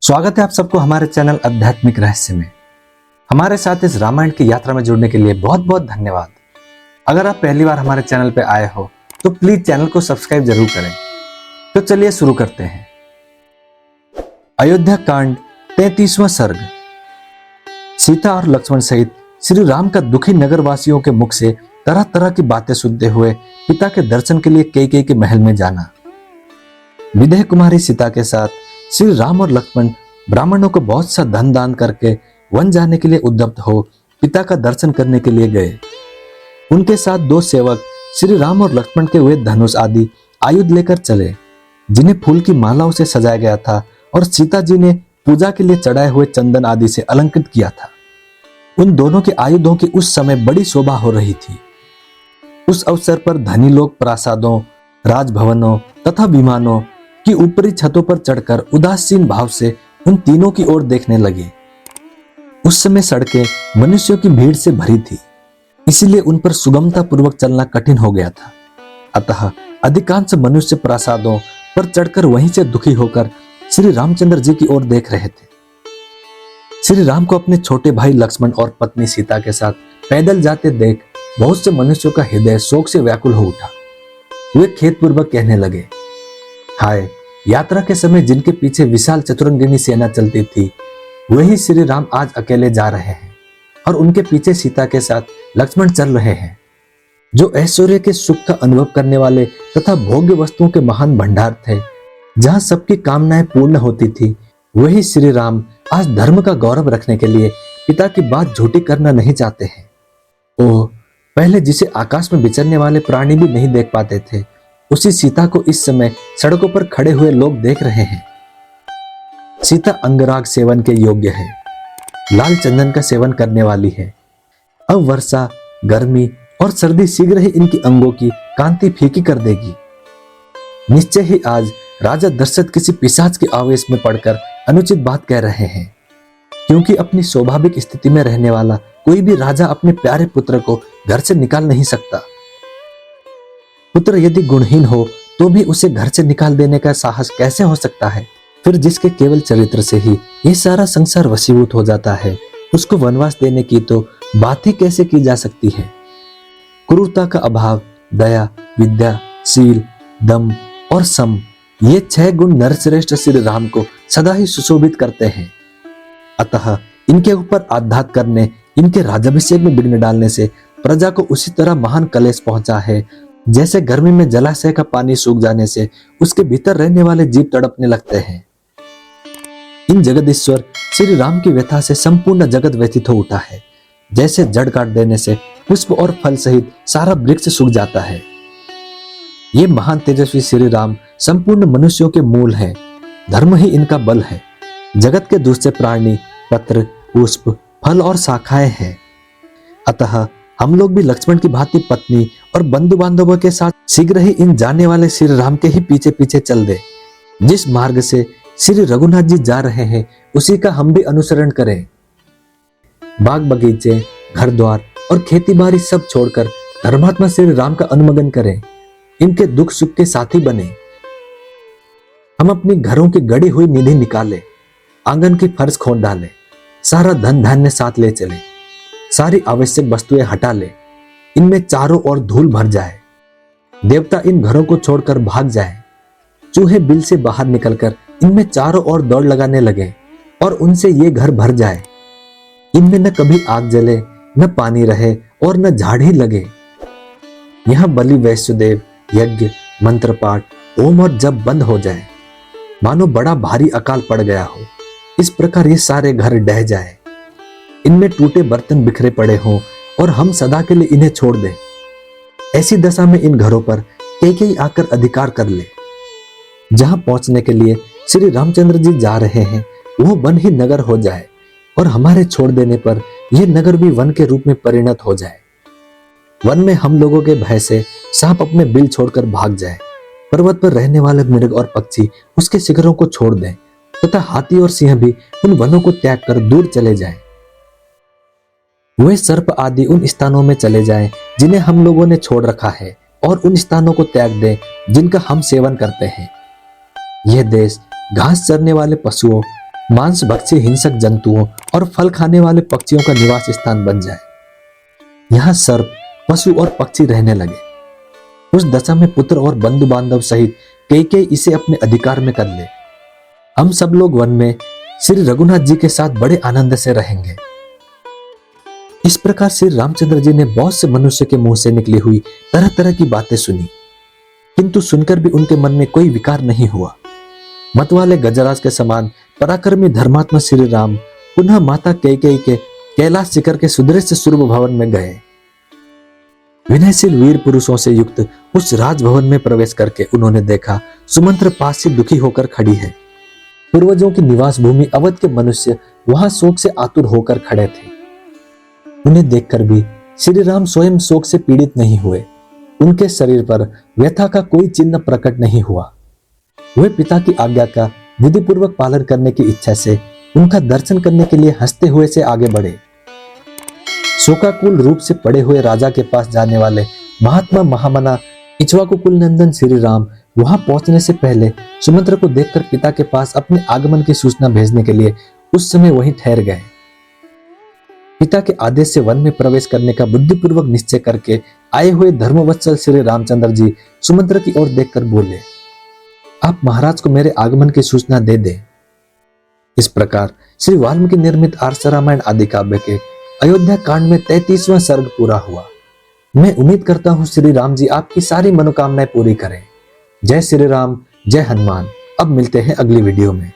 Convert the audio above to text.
स्वागत है आप सबको हमारे चैनल आध्यात्मिक रहस्य में। हमारे साथ इस रामायण की यात्रा में जुड़ने के लिए बहुत बहुत धन्यवाद। अगर आप पहली बार हमारे चैनल पर आए हो तो प्लीज चैनल को सब्सक्राइब जरूर करें। तो चलिए शुरू करते हैं। अयोध्या कांड 33वां सर्ग। सीता और लक्ष्मण सहित श्री राम का दुखी नगर वासियों के मुख से तरह तरह की बातें सुनते हुए पिता के दर्शन के लिए कैकेयी के महल में जाना। विदेह कुमारी सीता के साथ श्री राम और लक्ष्मण ब्राह्मणों को बहुत सा धन दान करके वन जाने के लिए उद्यत हो पिता का दर्शन करने के लिए गए। उनके साथ दो सेवक श्री राम और लक्ष्मण के वे धनुष आदि आयुध लेकर चले, जिन्हें फूल की मालाओं से सजाया गया था और सीता जी ने पूजा के लिए चढ़ाए हुए चंदन आदि से अलंकृत किया था। उन दोनों के आयुधों की उस समय बड़ी शोभा हो रही थी। उस अवसर पर धनी लोग प्रासादों, राजभवनों तथा विमानों की ऊपरी छतों पर चढ़कर उदासीन भाव से उन तीनों की ओर देखने लगे। उस समय सड़कें मनुष्यों की भीड़ से भरी थी, इसीलिए उन पर सुगमता पूर्वक चलना कठिन हो गया था। अतः अधिकांश मनुष्य प्रासादों पर चढ़कर वहीं से दुखी होकर श्री रामचंद्र जी की ओर देख रहे थे। श्री राम को अपने छोटे भाई लक्ष्मण और पत्नी सीता के साथ पैदल जाते देख बहुत से मनुष्यों का हृदय शोक से व्याकुल हो उठा। वे खेदपूर्वक कहने लगे, हाय, यात्रा के समय जिनके पीछे विशाल चतुरंगिनी सेना चलती थी वही श्री राम आज अकेले जा रहे हैं और उनके पीछे सीता के साथ लक्ष्मण चल रहे हैं। जो ऐश्वर्य के सुख का अनुभव करने वाले तथा भोग्य वस्तुओं के महान भंडार थे, जहां सबकी कामनाएं पूर्ण होती थी, वही श्री राम आज धर्म का गौरव रखने के लिए पिता की बात झूठी करना नहीं चाहते हैं। ओह, पहले जिसे आकाश में विचरने वाले प्राणी भी नहीं देख पाते थे, उसी सीता को इस समय सड़कों पर खड़े हुए लोग देख रहे हैं। सीता अंगराग सेवन के योग्य है, लाल चंदन का सेवन करने वाली है। अब वर्षा, गर्मी और सर्दी शीघ्र ही इनकी अंगों की कांति फीकी कर देगी। निश्चय ही आज राजा दशरथ किसी पिशाच के आवेश में पड़कर अनुचित बात कह रहे हैं, क्योंकि अपनी स्वाभाविक स्थिति में रहने वाला कोई भी राजा अपने प्यारे पुत्र को घर से निकाल नहीं सकता। पुत्र यदि गुणहीन हो तो भी उसे घर से निकाल देने का साहस कैसे हो सकता है? फिर जिसके केवल चरित्र से ही ये सारा संसार वशीभूत हो जाता है, उसको वनवास देने की तो बात ही कैसे की जा सकती है? क्रूरता का अभाव, दया, विद्या, शील, दम और सम, ये 6 गुण नरश्रेष्ठ श्री राम को सदा ही सुशोभित करते हैं। अतः इनके ऊपर आघात करने, इनके राज्याभिषेक में विघ्न डालने से प्रजा को उसी तरह महान कलेश पहुंचा है, जैसे गर्मी में जलाशय का पानी सूख जाने से उसके भीतर रहने वाले जीव तड़पने लगते हैं। इन जगदीश्वर श्री राम की व्यथा से संपूर्ण जगत व्यथित हो उठा है, जैसे जड़ काट देने से पुष्प और फल सहित सारा वृक्ष सूख जाता है। ये महान तेजस्वी श्री राम संपूर्ण मनुष्यों के मूल है, धर्म ही इनका बल है। जगत के दूसरे प्राणी पत्र, पुष्प, फल और शाखाएं हैं। अतः हम लोग भी लक्ष्मण की भांति पत्नी और बंधु बांधवों के साथ शीघ्र ही इन जाने वाले श्री राम के ही पीछे पीछे चल दे। जिस मार्ग से श्री रघुनाथ जी जा रहे हैं उसी का हम भी अनुसरण करें। बाग बगीचे, घर द्वार और खेती बाड़ी सब छोड़कर धर्मात्मा श्री राम का अनुमगन करें। इनके दुख सुख के साथी बने। हम अपनी घरों की गड़ी हुई निधि निकाले, आंगन की फर्श खोद डाले, सारा धन धान्य साथ ले चले, सारी आवश्यक वस्तुएं हटा ले, इनमें चारों ओर धूल भर जाए। देवता इन घरों को छोड़कर भाग जाए। चूहे बिल से बाहर निकलकर इनमें चारों ओर दौड़ लगाने लगे और उनसे ये घर भर जाए। इनमें न कभी आग जले, न पानी रहे और न झाड़ ही लगे। यहाँ बलि, वैश्यदेव, यज्ञ, मंत्र पाठ, ओम और जप बंद हो जाए, मानो बड़ा भारी अकाल पड़ गया हो। इस प्रकार ये सारे घर ढह जाए। इनमें टूटे बर्तन बिखरे पड़े हों और हम सदा के लिए इन्हें छोड़ दें। ऐसी दशा में इन घरों पर कैकेयी आकर अधिकार कर ले। जहां पहुंचने के लिए श्री रामचंद्र जी जा रहे हैं वो वन ही नगर हो जाए और हमारे छोड़ देने पर यह नगर भी वन के रूप में परिणत हो जाए। वन में हम लोगों के भय से सांप अपने बिल छोड़कर भाग जाए। पर्वत पर रहने वाले मृग और पक्षी उसके शिखरों को छोड़ दें तथा हाथी और सिंह भी उन वनों को त्याग कर दूर चले जाएं। वे सर्प आदि उन स्थानों में चले जाएं जिन्हें हम लोगों ने छोड़ रखा है और उन स्थानों को त्याग दें जिनका हम सेवन करते हैं। यह देश घास चरने वाले पशुओं, मांस भक्षी हिंसक जंतुओं और फल खाने वाले पक्षियों का निवास स्थान बन जाए। यहाँ सर्प, पशु और पक्षी रहने लगे। उस दशा में पुत्र और बंधु बांधव सहित कई इसे अपने अधिकार में कर ले। हम सब लोग वन में श्री रघुनाथ जी के साथ बड़े आनंद से रहेंगे। इस प्रकार श्री रामचंद्र जी ने बहुत से मनुष्य के मुंह से निकली हुई तरह तरह की बातें सुनी, किंतु सुनकर भी उनके मन में कोई विकार नहीं हुआ। मतवाले गजराज के समान पराक्रमी धर्मात्मा श्री राम पुनः माता कैकेयी के कैलाश शिखर के सुदृश्य सुरभ भवन में गए। विनयशील वीर पुरुषों से युक्त उस राजभवन में प्रवेश करके उन्होंने देखा सुमंत्र पास से दुखी होकर खड़ी है। पूर्वजों की निवास भूमि अवध के मनुष्य वहां शोक से आतुर होकर खड़े थे। उन्हें देखकर भी श्री राम स्वयं शोक से पीड़ित नहीं हुए। उनके शरीर पर व्यथा का कोई चिन्ह प्रकट नहीं हुआ। वे पिता की आज्ञा का विधिपूर्वक पालन करने की इच्छा से उनका दर्शन करने के लिए हंसते हुए से आगे बढ़े। शोकाकुल रूप से पड़े हुए राजा के पास जाने वाले महात्मा महामना इक्ष्वाकु कुल नंदन श्री राम वहां पहुंचने से पहले सुमंत्र को देखकर पिता के पास अपने आगमन की सूचना भेजने के लिए उस समय वहीं ठहर गए। पिता के आदेश से वन में प्रवेश करने का बुद्धिपूर्वक निश्चय करके आए हुए धर्मवत्सल श्री रामचंद्र जी सुमंत्र की ओर देखकर बोले, आप महाराज को मेरे आगमन की सूचना दे दें। इस प्रकार श्री वाल्मीकि निर्मित आर्ष रामायण आदि काव्य के अयोध्या कांड में 33वां सर्ग पूरा हुआ। मैं उम्मीद करता हूं श्री राम जी आपकी सारी मनोकामनाएं पूरी करें। जय श्री राम, जय हनुमान। अब मिलते हैं अगली वीडियो में।